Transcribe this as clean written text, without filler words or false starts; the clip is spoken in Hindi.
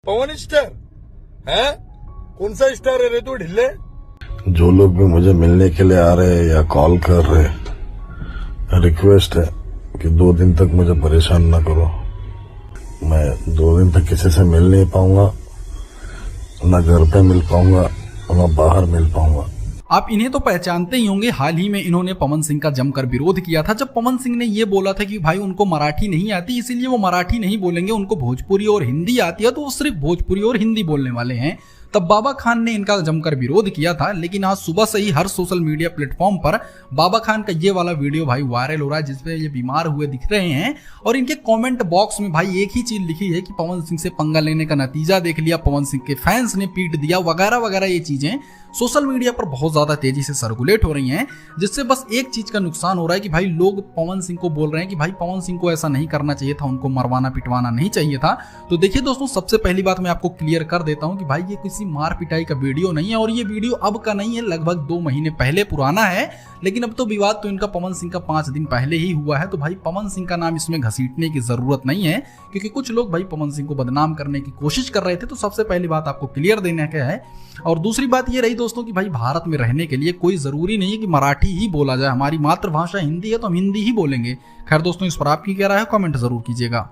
पवन स्टार है? कौन सा स्टार है रे तू ढिल्ले? जो लोग भी मुझे मिलने के लिए आ रहे हैं या कॉल कर रहे हैं, रिक्वेस्ट है कि 2 दिन तक मुझे परेशान ना करो। मैं 2 दिन तक किसी से मिल नहीं पाऊंगा, ना घर पे मिल पाऊंगा ना बाहर मिल पाऊंगा। आप इन्हें तो पहचानते ही होंगे, हाल ही में इन्होंने पवन सिंह का जमकर विरोध किया था जब पवन सिंह ने ये बोला था कि भाई उनको मराठी नहीं आती इसीलिए वो मराठी नहीं बोलेंगे, उनको भोजपुरी और हिंदी आती है तो वो सिर्फ भोजपुरी और हिंदी बोलने वाले हैं। तब बाबा खान ने इनका जमकर विरोध किया था, लेकिन आज सुबह से ही हर सोशल मीडिया प्लेटफॉर्म पर बाबा खान का ये वाला वीडियो भाई वायरल हो रहा है जिसमें ये बीमार हुए दिख रहे हैं और इनके कमेंट बॉक्स में भाई एक ही चीज लिखी है कि पवन सिंह से पंगा लेने का नतीजा देख लिया, पवन सिंह के फैंस ने पीट दिया वगैरह वगैरह। ये चीजें सोशल मीडिया पर बहुत ज्यादा तेजी से सर्कुलेट हो रही हैं, जिससे बस एक चीज का नुकसान हो रहा है कि भाई लोग पवन सिंह को बोल रहे हैं कि भाई पवन सिंह को ऐसा नहीं करना चाहिए था, उनको मरवाना पिटवाना नहीं चाहिए था। तो देखिए दोस्तों, सबसे पहली बात मैं आपको क्लियर कर देता हूं कि भाई ये किसी मार पिटाई का वीडियो नहीं है और ये वीडियो अब का नहीं है, लगभग 2 महीने पहले पुराना है। लेकिन अब तो विवाद तो इनका पवन सिंह का 5 दिन पहले ही हुआ है, तो भाई पवन सिंह का नाम इसमें घसीटने की जरूरत नहीं है, क्योंकि कुछ लोग भाई पवन सिंह को बदनाम करने की कोशिश कर रहे थे। तो सबसे पहली बात आपको क्लियर देने का है। और दूसरी बात ये रही दोस्तों कि भाई भारत में रहने के लिए कोई जरूरी नहीं है कि मराठी ही बोला जाए, हमारी मातृभाषा हिंदी है तो हम हिंदी ही बोलेंगे। खैर दोस्तों, इस पर आपकी क्या राय है, कमेंट जरूर कीजिएगा।